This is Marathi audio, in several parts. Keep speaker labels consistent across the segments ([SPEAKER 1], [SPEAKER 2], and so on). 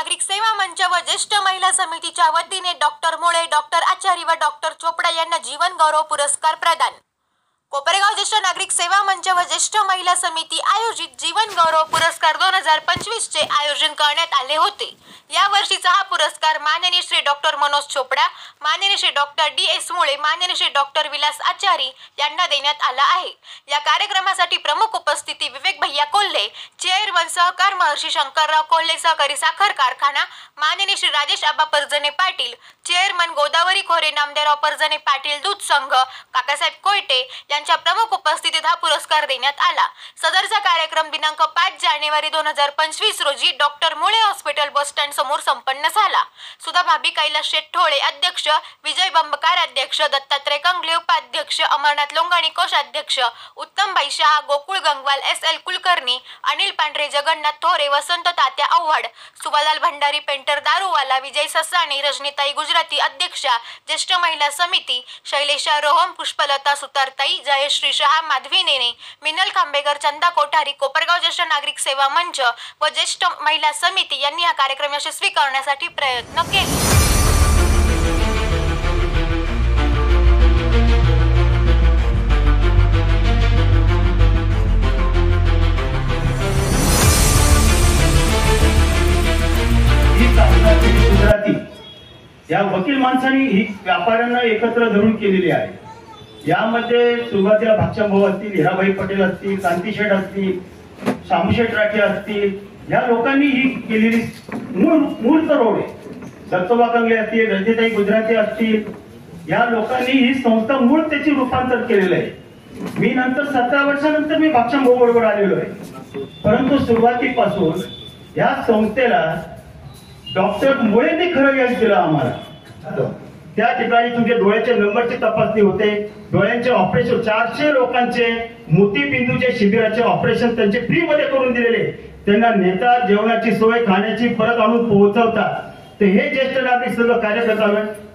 [SPEAKER 1] नागरिक सेवा मंच व ज्येष्ठ महिला समितीच्या वतीने डॉक्टर मुळे, डॉक्टर आचारी व डॉक्टर चोपडा यांना जीवन गौरव पुरस्कार प्रदान। कोपरगाव ज्येष्ठ नागरिक सेवा मंच व ज्येष्ठ महिला समिती आयोजित जीवन गौरव पुरस्कार 2025 चे आयोजन करण्यात आले होते। या वर्षीचा हा पुरस्कार माननीय श्री डॉक्टर मनोज चोपडा, माननीय श्री डॉक्टर DS मुळे, माननीय श्री डॉक्टर विलास आचारी यांना देण्यात आला आहे। या कार्यक्रमासाठी प्रमुख उपस्थिती विवेक भैया कोल्हे, चेअरमन सहकार महर्षी शंकरराव कोल्हे सहकारी साखर कारखाना, माननीय श्री राजेश आबा परजने पाटील, चेअरमन गोदावरी खोरे नामदेवराव परजने पाटील दूध संघ, काकासाहेब कोयटे यांच्या प्रमुख उपस्थितीत हा पुरस्कार देण्यात आला। सदरचा कार्यक्रम दिनांक 5 जानेवारी 2025 रोजी डॉक्टर मुळे हॉस्पिटल बस स्टँड समोर संपन्न झाला। सुधा भाभी कैलास शेट्टोळे अध्यक्ष, विजय बंबकार अध्यक्ष, दत्तात्रय कंगले उपाध्यक्ष, अमरनाथ लोंगाणी कोषाध्यक्ष, उत्तमबाई शहा, गोकुळ गंगवाल, SL कुलकर्णी, अनिल पांढरे, जगन्नाथ थोरे, वसंत तात्या आव्हाड, सुबालाल भंडारी पेंटर दारूवाला, विजय ससाणी, रजनीताई गुजराती अध्यक्षा, ज्येष्ठ महिला समिती, शैलेशा रोहम, पुष्पलता सुतारताई, जयश्री शहा, माधवी नेने, मिनल खांबेकर, चंदा कोठारी, कोपरगाव ज्येष्ठ नागरिक सेवा मंच व ज्येष्ठ महिला समिती यांनी हा कार्यक्रम यशस्वी करण्यासाठी प्रयत्न केले।
[SPEAKER 2] गुजराती या वकील माणसांनी ही व्यापाऱ्यांना एकत्र धरून केलेली आहे। यामध्ये सुरुवातीला भाक्षभाऊ असतील, हिराबाई पटेल असतील, कांतीशेठ असतील, शामूशेठ राठी असतील, या लोकांनी ही केलेली मूळ तरोड आहे। दत्तोबा कंगले असतील, रजनीताई गुजराती असतील, या लोकांनी ही संस्था मूळ त्याची रूपांतर केलेलं आहे। मी नंतर 17 वर्षानंतर मी भाक्षभाऊ बरोबर आलेलो आहे, परंतु सुरुवातीपासून या संस्थेला डॉक्टर मुळेंनी खरं यश दिलं आम्हाला। त्या ठिकाणी तुमच्या डोळ्याच्या नंबरची तपासणी होते, डोळ्यांचे ऑपरेशन 400 लोकांचे मोतीबिंदूचे शिबिराचे ऑपरेशन त्यांचे फ्री मध्ये करून दिलेले, त्यांना नेता, जेवणाची सोय, खाण्याची परत आणून पोहोचवतात। तर हे ज्येष्ठ नागरिक सर्व कार्यकर्ता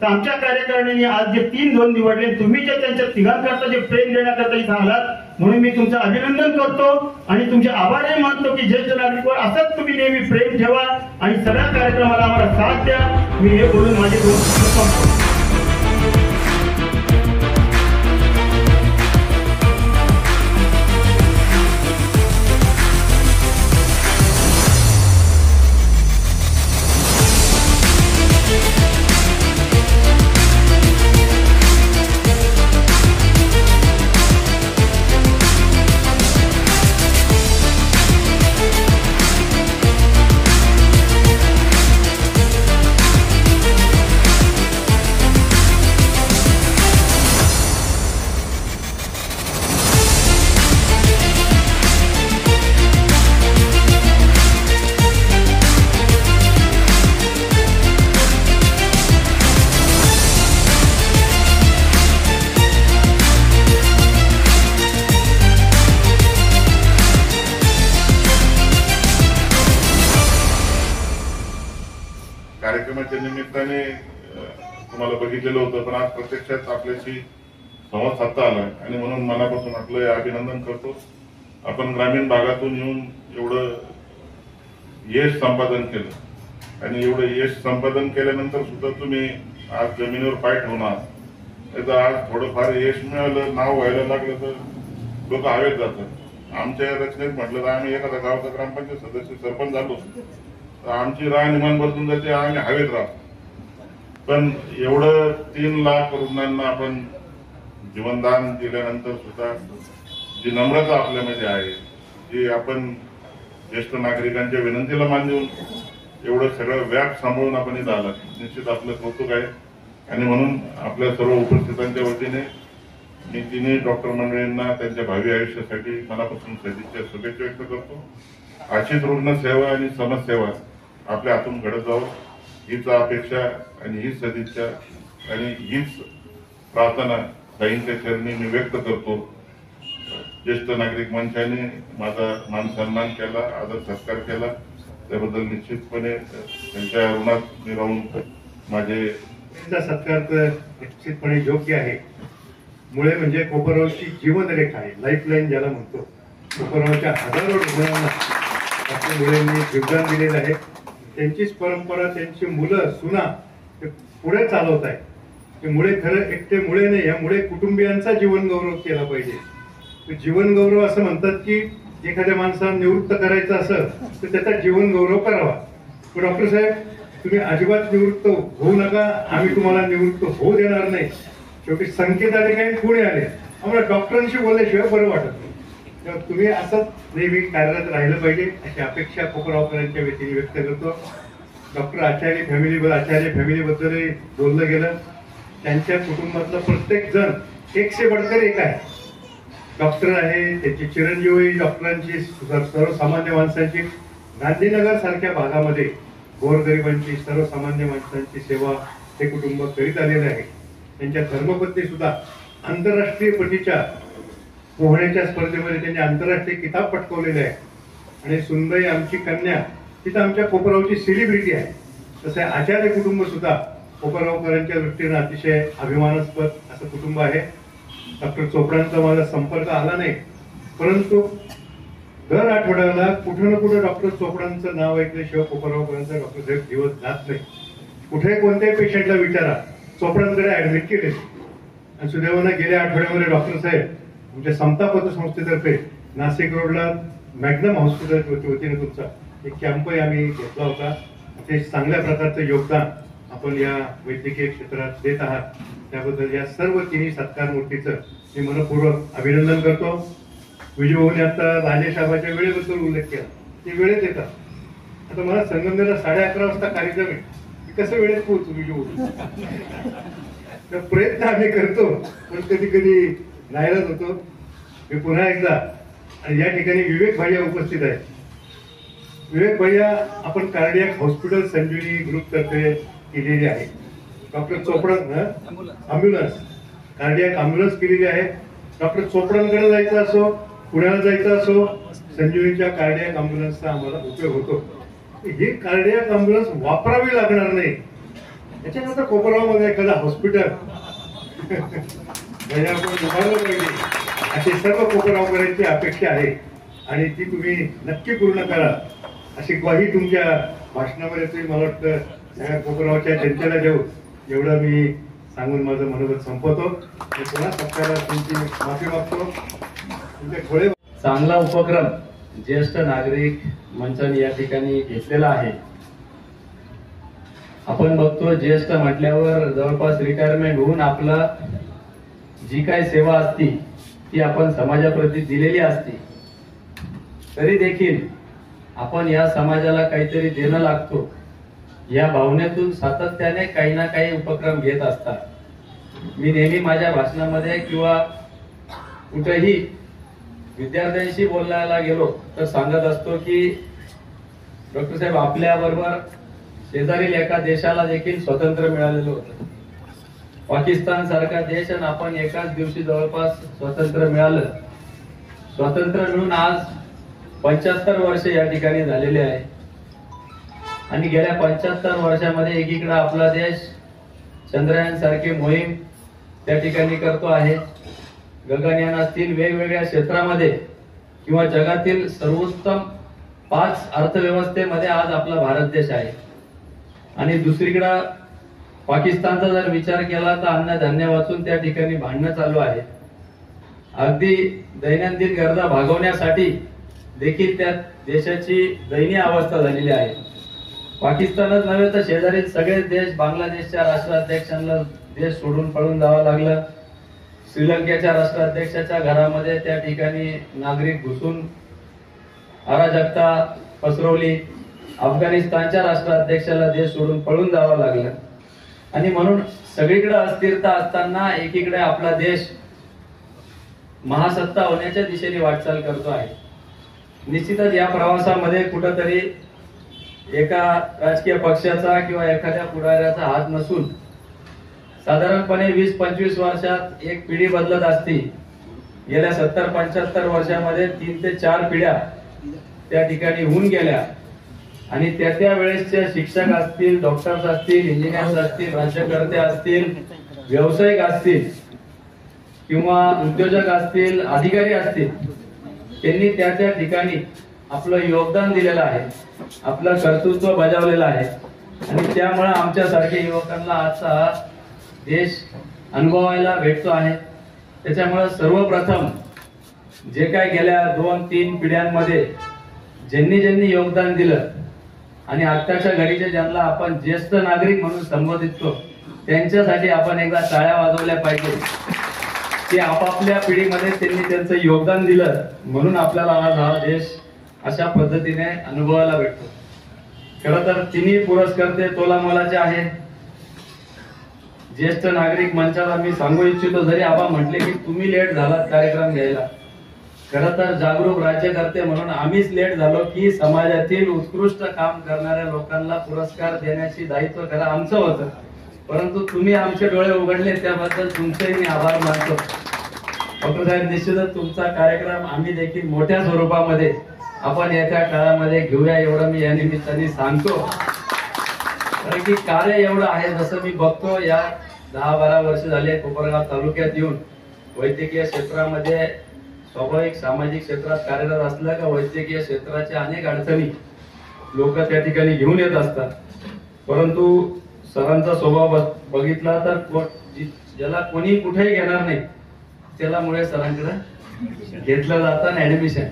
[SPEAKER 2] तर आमच्या कार्यकारिणीने आज जे 3 झोन निवडले, तुम्ही जे त्यांच्या तिघांकरता जे प्रेम देण्याकरता इथं आलात, म्हणून मी तुमचं अभिनंदन करतो आणि तुमचे आभारही मानतो की ज्येष्ठ नागरिकवर असंच तुम्ही नेहमी प्रेम ठेवा आणि सगळ्या कार्यक्रमाला आम्हाला साथ द्या। मी हे बोलून माझे 2 शब्द संपवतो।
[SPEAKER 3] कार्यक्रमाच्या निमित्ताने तुम्हाला बघितलेलं होतं, पण आज प्रत्यक्षात आपल्याशी संवाद साधता आला आणि म्हणून मनापासून आपलं अभिनंदन करतो। आपण ग्रामीण भागातून येऊन एवढं यश संपादन केलं आणि एवढं यश संपादन केल्यानंतर सुद्धा तुम्ही आज जमिनीवर पाय ठेवणार, त्याचं आज थोडंफार यश मिळालं, नाव व्हायला लागलं तर लोक हवेत जातात। आमच्या रचनेत म्हटलं तर आम्ही एखाद्या गावाचा ग्रामपंचायत सदस्य सरपंच झालो आमची राहणीमान बदलून जाते, आम्ही हवेत राहतो। पण एवढं 3 लाख रुग्णांना आपण जीवनदान दिल्यानंतर सुद्धा जी नम्रता आपल्यामध्ये आहे, जी आपण ज्येष्ठ नागरिकांच्या विनंतीला मान देऊन एवढं सगळं व्याप सांभाळून आपण इथं आला, निश्चित आपलं कौतुक आहे। आणि म्हणून आपल्या सर्व उपस्थितांच्या वतीने मी तिन्ही डॉक्टर मंडळींना त्यांच्या भावी आयुष्यासाठी मनापासून सदिच्छा शुभेच्छा व्यक्त करतो। अशीच रुग्ण सेवा आणि समाजसेवा आपल्या हातून घडत जावं हीच अपेक्षा आणि हीच सदिच्छा आणि हीच प्रार्थना ताईंच्या चरणी मी व्यक्त करतो। ज्येष्ठ नागरिक मंचाने माझा मान सन्मान केला, आदर सत्कार केला, त्याबद्दल निश्चितपणे त्यांच्या ऋणात मी राहून माझे
[SPEAKER 4] सत्कार तर निश्चितपणे योग्य आहे। मुळे म्हणजे कोपरगावची जीवनरेखा आहे, लाईफलाईन ज्याला म्हणतो। कोपरगावच्या हजारो रुग्णांना आपल्या मुलांनी योगदान दिलेलं आहे। त्यांचीच परंपरा, त्यांची मुलं सुना ते पुढे चालवत आहे. ते मुळे खरं एकटे मुळे नाही, या मुळे कुटुंबियांचा जीवन गौरव केला पाहिजे. जीवन गौरव असं म्हणतात की एखाद्या माणसाला निवृत्त करायचं असं तर त्याचा जीवन गौरव करावा. पण डॉक्टर साहेब, तुम्ही अजिबात निवृत्त होऊ नका, आम्ही तुम्हाला निवृत्त होऊ देणार नाही. शेवटी संकेत आले काही पुणे आले, आम्हाला डॉक्टरांशी बोलल्याशिवाय बरं वाटत नाही. तेव्हा तुम्ही असंच नेहमी कार्यरत राहिलं पाहिजे अशी अपेक्षा कोपरगावकरांच्या वतीने व्यक्त करतो. डॉक्टर आचार्य फॅमिलीबद्दलही बोललं गेलं. त्यांच्या कुटुंबातला प्रत्येक जण एक से बढ़कर एक आहे. डॉक्टर आहे, त्याची चिरंजीवी डॉक्टरांची, सर्वसामान्य माणसांची, गांधीनगर सारख्या भागामध्ये गोरगरिबांची, सर्वसामान्य माणसांची सेवा हे कुटुंब करीत आलेलं आहे. त्यांच्या धर्मपत्नी सुद्धा आंतरराष्ट्रीय पटीच्या पोहण्याच्या स्पर्धेमध्ये त्यांनी आंतरराष्ट्रीय किताब पटकवलेले आहे. आणि सुनबाई आमची कन्या तिथं आमच्या कोपरगावची सेलिब्रिटी आहे. तसे आचार्य कुटुंब सुद्धा कोपरगावकरांच्या दृष्टीने अतिशय अभिमानास्पद असं कुटुंब आहे. डॉक्टर चोपडांचा माझा संपर्क आला नाही, परंतु दर आठवड्याला कुठं ना कुठं डॉक्टर चोपडांचं नाव ऐकल्याशिवाय कोपरगावकरांचा डॉक्टर साहेब दिवस जात नाही. कुठे कोणत्याही पेशंटला विचारा, चोपडांकडे ऍडमिट केले. आणि सुदैवानं गेल्या आठवड्यामध्ये डॉक्टर साहेब तुमच्या समता पतसंस्थेतर्फे नाशिक रोडला मॅग्नम हॉस्पिटलच्या वतीने तुमचा एक कॅम्पही आम्ही घेतला होता. ते चांगल्या प्रकारचं योगदान आपण या वैद्यकीय क्षेत्रात देत आहात, त्याबद्दल या सर्व तिन्ही सत्कार मूर्तीचं मी मनपूर्वक अभिनंदन करतो. विजयभाऊने आता राजेसाहेबांच्या वेळेबद्दल उल्लेख केला, ते वेळेत येतात. आता मला संगमनेरला 11:30 वाजता कार्यक्रम आहे, मी कसं वेळेत पोहोचू विजयभाऊ? तर प्रयत्न आम्ही करतो, पण कधी कधी नाईलाज होतो. मी पुन्हा एकदा, आणि या ठिकाणी विवेक भैया उपस्थित आहेत. विवेक भैया आपण कार्डियाक हॉस्पिटल संजीवनी ग्रुप तर्फे केलेली आहे. Doctor Chopda ambulance, cardiac ambulance केलेली आहे. डॉक्टर चोपडांकडे जायचं असो, पुण्याला जायचं असो, संजीवनीच्या कार्डियाक अँब्युलन्सचा आम्हाला उपयोग होतो. ही कार्डियाक अँब्युलन्स वापरावी लागणार नाही, त्याच्यानंतर कोपरगावमध्ये एखादा हॉस्पिटल उभारलं पाहिजे अशी सर्व कोपरगावकरांची अपेक्षा आहे. आणि ती तुम्ही नक्की पूर्ण करा अशी ग्वाही तुमच्या भाषणामध्ये तुम्ही, मला वाटतं, सगळ्या कोपरगावच्या जनतेला देऊ, एवढं मी सांगून माझं मनोगत संपवतो. मी पुन्हा सत्कारात तुमची माफी मागतो. तुमचे थोडे
[SPEAKER 5] चांगला उपक्रम ज्येष्ठ नागरिक मंचाने या ठिकाणी घेतलेला आहे. आपण बघतो, ज्येष्ठ म्हटल्यावर जवळपास रिटायरमेंट होऊन आपला जी काही सेवा असती ती आपण समाजाप्रती दिलेली असते. तरी देखील आपण या समाजाला काहीतरी देणं लागतो या भावनेतून सातत्याने काही ना काही उपक्रम घेत असतात. मी नेहमी माझ्या भाषणामध्ये किंवा कुठेही विद्यार्थ्यांशी बोलायला गेलो तर सांगत असतो की डॉक्टर साहेब, आपल्या बरोबर शेजारील एका देशाला देखील स्वातंत्र्य मिळालेलं होतं. पाकिस्तान सारखा देश, आणि आपण एकाच दिवशी जवळपास स्वातंत्र्य मिळालं. स्वातंत्र्य मिळून आज 75 वर्ष या ठिकाणी झालेले आहे. आणि गेल्या 75 वर्षामध्ये एकीकडे आपला देश चंद्रयान सारखी मोहीम त्या ठिकाणी करतो आहे. गगनयान असतील, वेगवेगळ्या क्षेत्रामध्ये किंवा जगातील सर्वोत्तम 5 अर्थव्यवस्थेमध्ये आज आपला भारत देश आहे. आणि दुसरीकडे पाकिस्तानचा जर विचार केला तर अन्नधान्य वाचून त्या ठिकाणी भांडणं चालू आहे. अगदी दैनंदिन गरजा भागवण्यासाठी देखील त्या देशाची दयनीय अवस्था झालेली आहे. पाकिस्तानच नव्हे तर शेजारील सगळे देश, बांगलादेशच्या राष्ट्राध्यक्षांना देश सोडून पळून जावं लागलं. श्रीलंकेच्या राष्ट्राध्यक्षाच्या घरामध्ये त्या ठिकाणी नागरिक घुसून अराजकता पसरवली. अफगाणिस्तानच्या राष्ट्राध्यक्षाला देश सोडून पळून जावं लागलं. आणि म्हणून सगळीकडे अस्थिरता असताना एकीकडे आपला देश महासत्ता होण्याच्या दिशेने वाटचाल करतो आहे. निश्चितच या प्रवासामध्ये कुठंतरी एका राजकीय पक्षाचा किंवा एखाद्या पुढाऱ्याचा हात नसून साधारणपणे 20-25 वर्षात एक पिढी बदलत असती. गेल्या 70-75 वर्षामध्ये 3 ते 4 पिढ्या त्या ठिकाणी होऊन गेल्या. आणि त्या वेळेसचे शिक्षक असतील, डॉक्टर्स असतील, इंजिनियर्स असतील, राज्यकर्ते असतील, व्यावसायिक असतील किंवा उद्योजक असतील, अधिकारी असतील, त्यांनी त्या ठिकाणी आपलं योगदान दिलेलं आहे, आपलं कर्तृत्व बजावलेलं आहे आणि त्यामुळे आमच्यासारखे युवकांना आजचा हा देश अनुभवायला भेटतो आहे. त्याच्यामुळे सर्वप्रथम जे काय गेल्या 2-3 पिढ्यांमध्ये ज्यांनी योगदान दिलं आणि आत्ताच्या घडीचे ज्यांना आपण ज्येष्ठ नागरिक म्हणून संबोधितो त्यांच्यासाठी आपण एकदा टाळ्या वाजवल्या पाहिजे. ते आपापल्या पिढीमध्ये त्यांनी त्यांचं योगदान दिलं म्हणून आपल्याला आज हा देश अशा पद्धतीने अनुभवायला भेटतो. खरं तर तिन्ही पुरस्कर्ते तोलामोलाचे आहे. ज्येष्ठ नागरिक मंचाला मी सांगू इच्छितो, जरी आबा म्हटले की तुम्ही लेट झालात कार्यक्रम घ्यायला, खरं तर जागरूक राज्यकर्ते म्हणून आम्हीच लेट झालो की समाजातील उत्कृष्ट काम करणाऱ्या लोकांना पुरस्कार देण्याची दायित्व खरं आमचं होतं, परंतु तुम्ही आमचे डोळे उघडले त्याबद्दल तुमचेही मी आभार मानतो. डॉक्टर साहेब, निश्चितच तुमचा कार्यक्रम आम्ही देखील मोठ्या स्वरूपामध्ये आपण येत्या काळामध्ये घेऊया एवढं मी या निमित्ताने सांगतो. कारण की कार्य एवढं आहे, जसं मी बघतो या 10-12 वर्ष झाले कोपरगाव तालुक्यात येऊन वैद्यकीय क्षेत्रामध्ये स्वाभाविक सामाजिक क्षेत्रात कार्यरत असलं का वैद्यकीय क्षेत्राच्या अनेक अडचणी लोक त्या ठिकाणी घेऊन येत असतात, परंतु सरांचा स्वभाव बघितला तर ज्याला कोणी कुठेही घेणार नाही त्याला मुळे सरांकडे घेतलं जातं ऍडमिशन.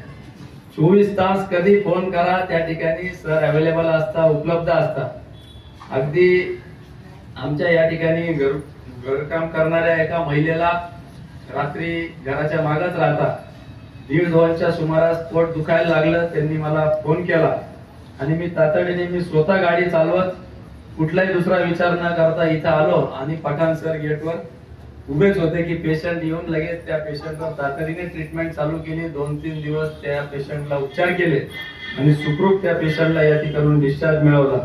[SPEAKER 5] 24 तास कधी फोन करा त्या ठिकाणी सर अवेलेबल असतात, उपलब्ध असतात. अगदी आमच्या या ठिकाणी घरकाम करणाऱ्या एका महिलेला रात्री घराच्या मागच राहता 1:30च्या सुमारास पोट दुखायला लागलं, त्यांनी मला फोन केला आणि मी तातडीने मी स्वतः गाडी चालवत कुठलाही दुसरा विचार न करता इथं आलो आणि पठाण सर गेटवर उभेच होते की पेशंट येऊन लगेच त्या पेशंटवर तातडीने ट्रीटमेंट चालू केली. 2-3 दिवस त्या पेशंटला उपचार केले आणि सुखरूप त्या पेशंटला या ठिकाणून डिस्चार्ज मिळवला.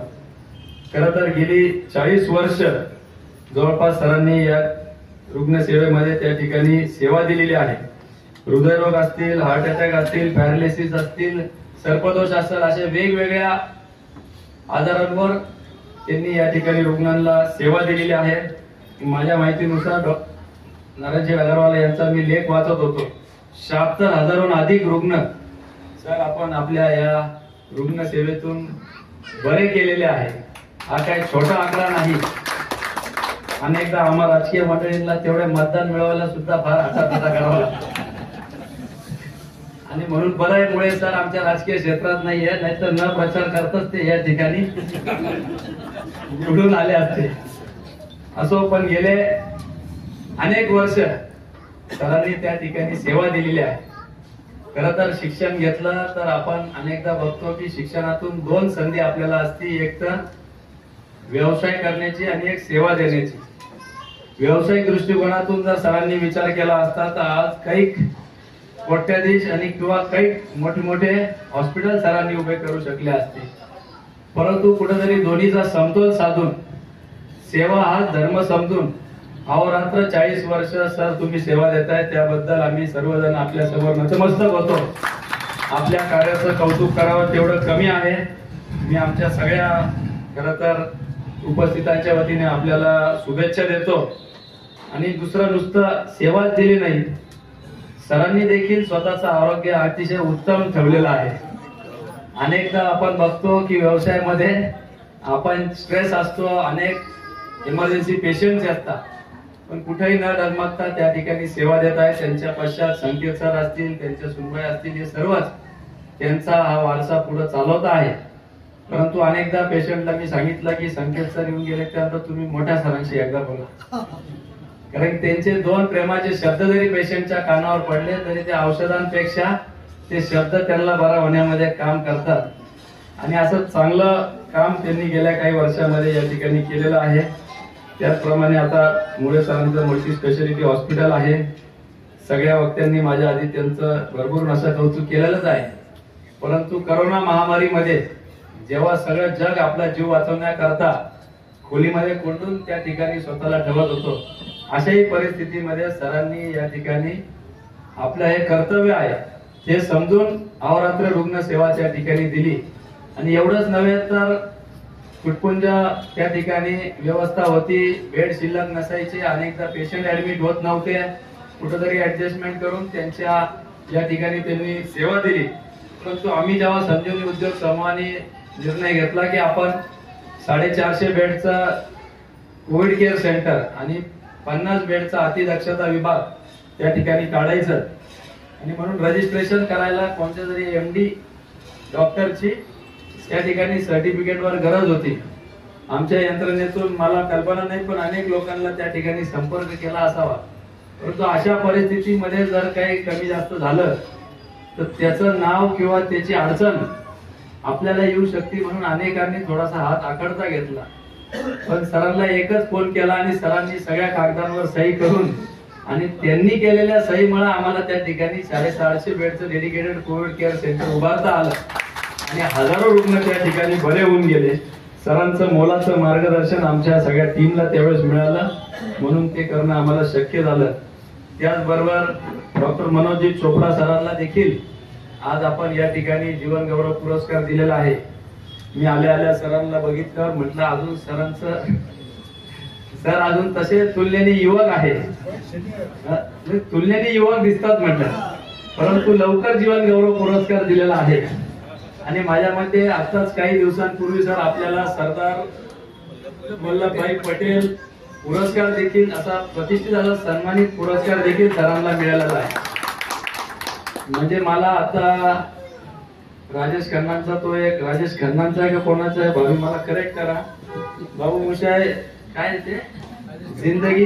[SPEAKER 5] खरं तर गेली 40 वर्ष जवळपास सरांनी या रुग्णसेवेमध्ये त्या ठिकाणी सेवा दिलेली आहे. हृदयरोग असतील, हार्ट अटॅक असतील, पॅरालिसिस असतील, सर्पदोष असेल, अशा वेगवेगळ्या आजारांवर त्यांनी या ठिकाणी रुग्णांना सेवा दिलेली आहे. माझ्या माहितीनुसार नारायणजी अगरवाल यांचा मी लेख वाचत होतो. 76,000हून अधिक रुग्ण सर आपण आपल्या या रुग्ण सेवेतून बरे केलेले आहे. हा काही छोटा आकडा नाही. अनेकदा आम्हा राजकीय मंडळींना तेवढे मतदान मिळवायला सुद्धा फार हातापिता करावा लागतो आणि म्हणून बऱ्यामुळे सर आमच्या राजकीय क्षेत्रात नाहीये, नाहीतर न प्रचार करतच ते या ठिकाणी निवडून आले असते. असो, पण गेले अनेक वर्ष सरांनी त्या ठिकाणी सेवा दिलेली आहे. खरं तर शिक्षण घेतलं तर आपण अनेकदा बघतो की शिक्षणातून 2 संधी आपल्याला असती, एक तर व्यवसाय करण्याची आणि एक सेवा देण्याची. व्यावसायिक दृष्टिकोनातून जर सरांनी विचार केला असता तर आज काही कोट्याधीश आणि किंवा काही मोठे हॉस्पिटल सरांनी उभे करू शकले असते, परंतु कुठेतरी दोन्हीचा समतोल साधून सेवा हा धर्म समजून अहोरात्र 40 वर्ष सर तुम्ही सेवा देताय, त्याबद्दल आम्ही सर्वजण आपल्या समोर नतमस्तक होतो. आपल्या कार्याचं कौतुक करावं तेवढं कमी आहे. मी आमच्या सगळ्या खरं तर उपस्थितांच्या वतीने आपल्याला शुभेच्छा देतो. आणि दुसरं नुसतं सेवाच दिली नाही, सरांनी देखील स्वतःचं आरोग्य अतिशय उत्तम ठेवलेलं आहे. अनेकदा आपण बघतो की व्यवसायामध्ये आपण स्ट्रेस असतो, अनेक इमर्जन्सी पेशंट्स असतात, पण कुठेही न डगमगता त्या ठिकाणी सेवा देत आहे. त्यांच्या पश्चात संकेत सर असतील, त्यांच्या सुनबाई असतील, हे सर्वच त्यांचा हा वारसा पुढे चालवत आहे. परंतु अनेकदा पेशंटला मी सांगितलं की संकेत सर येऊन गेले त्यानंतर तुम्ही मोठ्या सरांशी एकदा बोला, कारण त्यांचे 2 प्रेमाचे शब्द जरी पेशंटच्या कानावर पडले तरी ते औषधांपेक्षा ते शब्द त्यांना बरा होण्यामध्ये काम करतात. आणि असं चांगलं काम त्यांनी गेल्या काही वर्षांमध्ये या ठिकाणी केलेलं आहे. त्याचप्रमाणे आता मुळे सरांचं मल्टी स्पेशालिटी हॉस्पिटल आहे. सगळ्या वक्त्यांनी माझ्या आधी त्यांचं भरपूर असं कौतुक केलेलंच आहे. परंतु करोना महामारीमध्ये जेव्हा सगळं जग आपला जीव वाचवण्याकरता खोलीमध्ये कोंडून त्या ठिकाणी स्वतःला ठेवत होतो, अशाही परिस्थितीमध्ये सरांनी या ठिकाणी आपलं हे कर्तव्य आहे हे समजून अहोरात्र रुग्ण सेवा त्या ठिकाणी दिली. आणि एवढंच नव्हे तर तुटपुंज त्या ठिकाणी व्यवस्था होती, बेड शिल्लक नसायचे, अनेकदा पेशंट ऍडमिट होत नव्हते, कुठेतरी ऍडजस्टमेंट करून त्यांच्या या ठिकाणी त्यांनी सेवा दिली. परंतु आम्ही जेव्हा संजीवनी उद्योग समूहाने निर्णय घेतला की आपण 450 बेडचा कोविड केअर सेंटर आणि 50 बेडचा अतिदक्षता विभाग त्या ठिकाणी काढायचं आणि म्हणून रजिस्ट्रेशन करायला कोणत्या तरी MD डॉक्टरची त्या ठिकाणी सर्टिफिकेटवर गरज होती. आमच्या यंत्रणेतून मला कल्पना नाही, पण अनेक लोकांना त्या ठिकाणी संपर्क केला असावा. परंतु अशा परिस्थितीमध्ये जर काही कमी जास्त झालं तर त्याचं नाव किंवा त्याची अडचण आपल्याला येऊ शकते, म्हणून अनेकांनी थोडासा हात आखडता घेतला. पण सरांना एकच फोन केला आणि सरांनी सगळ्या कागदांवर सही करून आणि त्यांनी केलेल्या सहीमुळे आम्हाला त्या ठिकाणी 650 बेडचं डेडिकेटेड कोविड केअर सेंटर उभारता आलं आणि हजारो रुग्ण त्या ठिकाणी बरे होऊन गेले. सरांचं मोलाचं मार्गदर्शन आमच्या सगळ्या टीमला त्यावेळेस मिळालं, म्हणून ते करणं आम्हाला शक्य झालं. त्याचबरोबर डॉक्टर मनोजी चोपडा सरांना देखील आज आपण या ठिकाणी जीवन गौरव पुरस्कार दिलेला आहे. मी आल्या सरांना बघितलं, म्हटलं अजून सर अजून तसे तुलनेने युवक आहे, तुलनेने युवक दिसतात म्हटलं, परंतु लवकर जीवन गौरव पुरस्कार दिलेला आहे. आणि माझ्या मते आताच काही दिवसांपूर्वी सर आपल्याला सरदार वल्लभभाई पटेल पुरस्कार देखील असा प्रतिष्ठित असा सन्मानित पुरस्कार देखील सरांना मिळालेला आहे. म्हणजे मला आता राजेश खन्नांचा तो एक राजेश खन्नांचा आहे का कोणाचा आहे भावी मला करेक्ट करा. बाबू मुशाय काय ते जिंदगी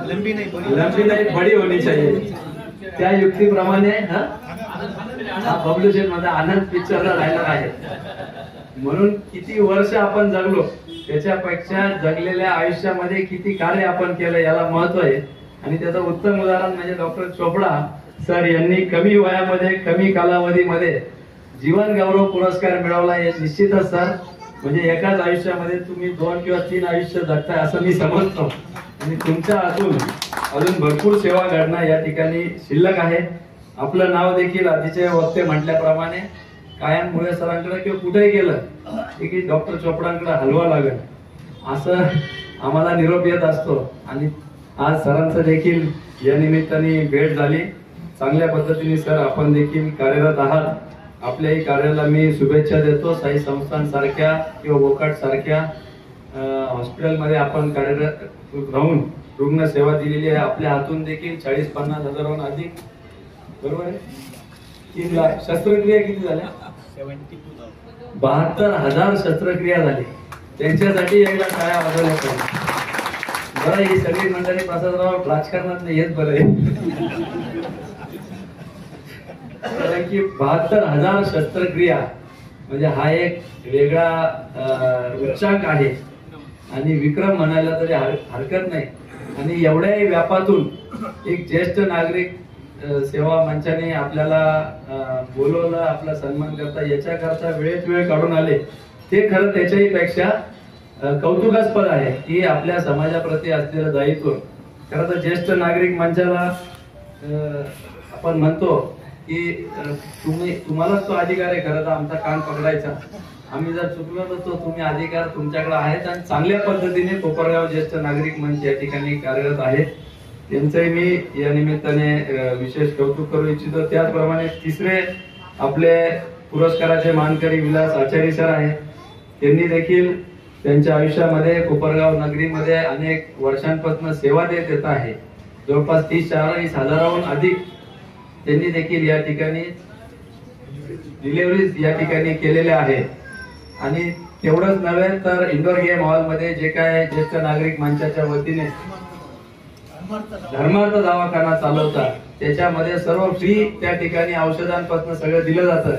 [SPEAKER 5] लंबी नाही बडी होनी चाहिए त्या युक्तीप्रमाणे हा पब्लिशन मध्ये आनंद पिक्चरला राहिला आहे. म्हणून किती वर्ष आपण जगलो त्याच्यापेक्षा जगलेल्या आयुष्यामध्ये किती कार्य आपण केलं याला महत्व आहे. आणि त्याचं उत्तम उदाहरण म्हणजे डॉक्टर चोपडा सर यांनी कमी वयामध्ये कमी कालावधीमध्ये जीवन गौरव पुरस्कार मिळवला. हे निश्चितच सर म्हणजे एकाच आयुष्यामध्ये तुम्ही 2 किंवा 3 आयुष्य जगताय असं मी समजतो. आणि तुमच्या हातून अजून भरपूर सेवा घडणं या ठिकाणी शिल्लक आहे. आपलं नाव देखील आधीचे वक्ते म्हटल्याप्रमाणे कायम मुळे सरांकडे किंवा कुठेही गेलं की डॉक्टर चोपडांकडे हलवा लागेल असं आम्हाला निरोप येत असतो. आणि आज सरांचं देखील या निमित्ताने भेट झाली. चांगल्या पद्धतीने सर आपण देखील कार्यरत आहात. आपल्याही कार्याला मी शुभेच्छा देतो. साई संस्थांसारख्या किंवा वोकाट सारख्या हॉस्पिटलमध्ये आपण कार्यरत राहून रुग्ण सेवा दिलेली आहे. आपल्या हातून देखील 40-50 हजारांहून अधिक बरोबर आहे 3 लाख शस्त्रक्रिया किती झाल्या 72,000 शस्त्रक्रिया झाली. त्यांच्यासाठी एकदा टाळ्या वाजवल्या पाहिजे. बरं ही सगळी मंडळी प्रसादराव राजकारणात नाही येत बरं आहे कारण की 72,000 शस्त्रक्रिया म्हणजे हा एक वेगळा उच्चांक आहे आणि विक्रम म्हणायला तरी हरकत नाही. आणि एवढ्याही व्यापातून एक ज्येष्ठ नागरिक सेवा मंचाने आपल्याला बोलवलं, आपला सन्मान करता याच्याकरता वेळेत वेळ काढून आले ते खरं त्याच्याही पेक्षा कौतुकास्पद आहे की आपल्या समाजाप्रती असलेलं दायित्व. खरं तर ज्येष्ठ नागरिक मंचाला आपण म्हणतो की तुम्हालाच तो अधिकार आहे खरं तर आमचा कान पकडायचा. आम्ही जर चुकलो तर तो तुम्ही अधिकार तुमच्याकडे आहेत. आणि चांगल्या पद्धतीने कोपरगाव ज्येष्ठ नागरिक मंच या ठिकाणी कार्यरत आहेत. त्यांचंही मी या निमित्ताने विशेष कौतुक करू इच्छितो. त्याचप्रमाणे तिसरे आपले पुरस्काराचे मानकरी विलास आचार्य सर आहेत. त्यांनी देखील त्यांच्या आयुष्यामध्ये कोपरगाव नगरीमध्ये अनेक वर्षांपासून सेवा देत येत आहे. जवळपास 30-40 हजाराहून अधिक त्यांनी देखील या ठिकाणी डिलिव्हरीज या ठिकाणी केलेल्या आहेत. आणि तेवढंच नव्हे तर इंडोर गेम हॉलमध्ये जे काय ज्येष्ठ नागरिक मंचाच्या वतीने धर्मार्थ दवाखाना चालवतात त्याच्यामध्ये सर्व फ्री त्या ठिकाणी औषधांपासून सगळं दिलं जातं.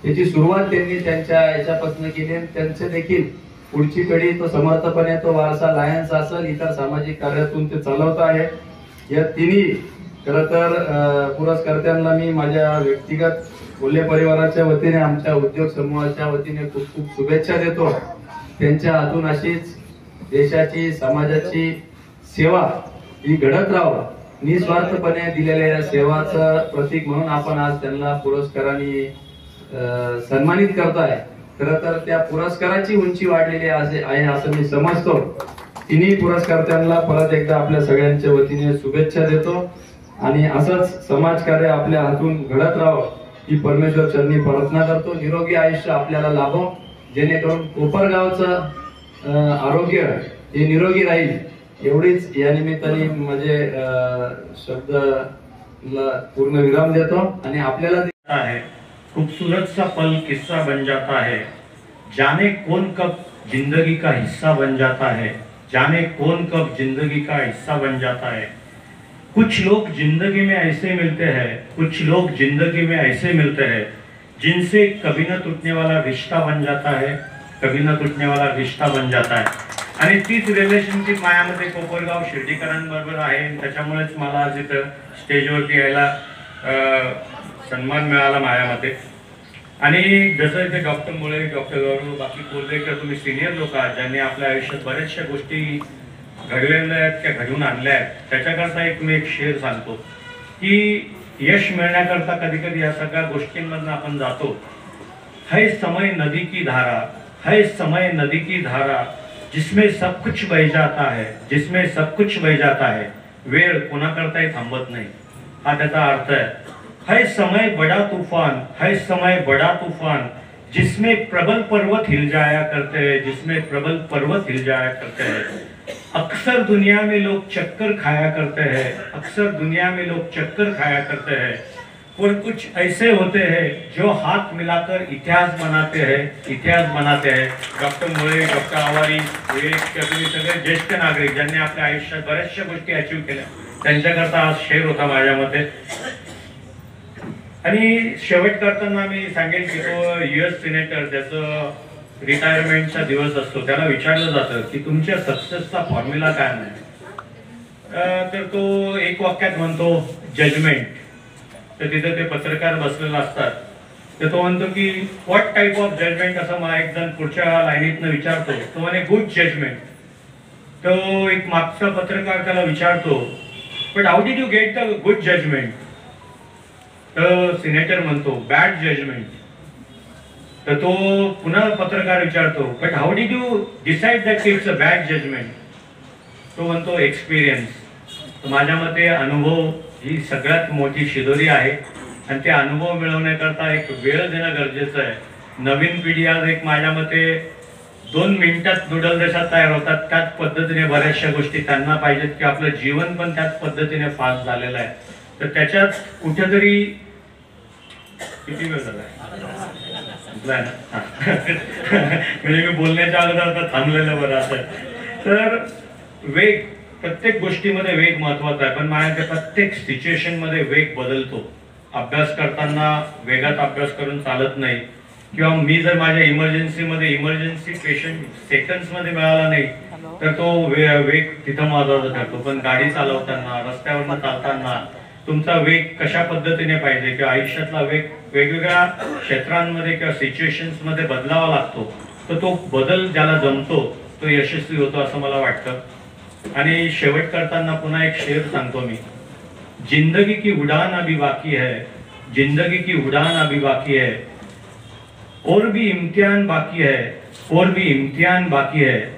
[SPEAKER 5] त्याची सुरुवात त्यांनी त्यांच्या याच्यापासून केली. त्यांचे देखील पुढची पिढी तो समर्थपणे तो वारसा लायन्स असेल इतर सामाजिक कार्यातून ते चालवत आहे. या तिन्ही खरं तर पुरस्कर्त्यांना मी माझ्या व्यक्तिगत कोल्हे परिवाराच्या वतीने आमच्या उद्योग समूहाच्या वतीने खूप खूप शुभेच्छा देतो. त्यांच्या हातून अशीच देशाची समाजाची सेवा ही घडत राहावं निस्वार्थपणे दिलेल्या या सेवाचं प्रतीक म्हणून आपण आज त्यांना पुरस्काराने सन्मानित करताय. खरं तर त्या पुरस्काराची उंची वाढलेली आहे असं मी समजतो. तिन्ही पुरस्कर्त्यांना परत एकदा आपल्या सगळ्यांच्या वतीने शुभेच्छा देतो. आणि असंच समाजकार्य आपल्या हातून घडत राहावं ही परमेश्वर चरणी प्रार्थना करतो. निरोगी आयुष्य आपल्याला लाभो, जेणेकरून कोपरगावचं आरोग्य हे निरोगी राहील. एवढीच या निमित्ताने माझे शब्दला पूर्ण विराम देतो. आणि आपल्याला
[SPEAKER 6] है खूबसूरत सा पल किस्सा बन जाता है, जाने कौन कब जिंदगी का हिस्सा बन जाता है, जाने कौन कब जिंदगी का हिस्सा बन जाता है. कुछ लोग जिंदगी में ऐसे मिलते हैं, कुछ लोग जिंदगी में ऐसे मिलते हैं जिनसे कभी न टूटने वाला रिश्ता बन जाता है, कभी न टूटने वाला रिश्ता बन जाता है. आणि तीच रिलेशनशिप माझ्यामध्ये कोपरगाव शिर्डीकरांबरोबर आहे. त्याच्यामुळेच मला आज इथं स्टेजवरती यायला सन्मान मिळाला माझ्यामध्ये. आणि जसं ते डॉक्टर मुळे, डॉक्टर गौरव, बाकी कोल्हेकर, तुम्ही सिनियर लोक आहात ज्यांनी आपल्या आयुष्यात बऱ्याचशा गोष्टी घडलेल्या आहेत किंवा घडून आणल्या आहेत. त्याच्याकरता मी एक शेर सांगतो की यश मिळण्याकरता कधी कधी या सगळ्या गोष्टींमधून आपण जातो. है समय नदी की धारा, है समय नदी की धारा, जिसमें सब कुछ बह जाता है, जिसमें सब कुछ बह जाता है, वेळ कोणाकरताही थांबत नाही. हा त्याचा अर्थ आहे. है समय बड़ा तूफान, है समय बड़ा तूफान, जिसमें प्रबल पर्वत हिल जाया करते हैं, जिसमें प्रबल पर्वत हिल जाया करते हैं. अक्सर दुनिया में लोग चक्कर खाया करते हैं, अक्सर दुनिया में लोग चक्कर खाया करते हैं, और कुछ ऐसे होते हैं जो हाथ मिलाकर इतिहास बनाते हैं, इतिहास बनाते हैं. डॉक्टर मुळे, डॉक्टर आवारी हे तुम्ही सगळे ज्येष्ठ नागरिक ज्यांनी आपल्या आयुष्यात बऱ्याचशा गोष्टी अचीव केल्या, त्यांच्याकरता हा शेर होता माझ्यामध्ये. आणि शेवट करताना मी सांगेन की तो US सिनेटर, त्याचं रिटायरमेंटचा दिवस असतो, त्याला विचारलं जातं की तुमच्या सक्सेसचा फॉर्म्युला काय नाही. तर तो एक वाक्यात म्हणतो जजमेंट. तर तिथे ते पत्रकार बसलेले असतात. तर तो म्हणतो की व्हॉट टाईप ऑफ जजमेंट, असं मला एक जण पुढच्या लाईनीतनं विचारतो. तो म्हणे गुड जजमेंट. तो एक मागचा पत्रकार त्याला विचारतो but how did you get the good judgment. तर सिनेटर म्हणतो बॅड जजमेंट. तर तो पुन्हा पत्रकार विचारतो but how did you decide that it's a bad judgment. तो म्हणतो एक्सपिरियन्स. माझ्या मते अनुभव ही सगळ्यात मोठी शिदोरी आहे आणि ते अनुभव मिळवण्याकरता एक वेळ देणं गरजेचं आहे. नवीन पिढी आज एक माझ्या मते 2 मिनिटात नूडल जशा तयार होतात त्याच पद्धतीने बऱ्याचशा गोष्टी त्यांना पाहिजेत की आपलं जीवन पण त्याच पद्धतीने फास्ट झालेलं आहे. तर त्याच्यात कुठेतरी किती वेळ झालाय म्हणजे मी बोलण्याच्या अगोदर थांबलेलं बरं असं. तर वेग, प्रत्येक गोष्टीमध्ये वेग महत्वाचा आहे, पण माझ्या प्रत्येक सिच्युएशन मध्ये वेग बदलतो. अभ्यास करताना वेगात अभ्यास करून चालत नाही, किंवा मी जर माझ्या इमर्जन्सी पेशंट सेकंड्स मध्ये मिळाला नाही तर तो वेग तिथं महत्वाचा ठरतो. पण गाडी चालवताना, रस्त्यावरनं चालताना तुमचा वेग कशा पद्धतीने पाहिजे किंवा आयुष्यातला वेग वेगवेगळ्या क्षेत्रांमध्ये किंवा सिच्युएशन्स मध्ये बदलावा लागतो. तर तो बदल ज्याला जमतो तो यशस्वी होतो असं मला वाटतं. आणि शेवट करताना पुन्हा एक शेर सांगतो मी. जिंदगी की उड़ान अभी बाकी है, जिंदगी की उड़ान अभी बाकी है, और भी इम्तिहान बाकी है, और भी इम्तिहान बाकी है.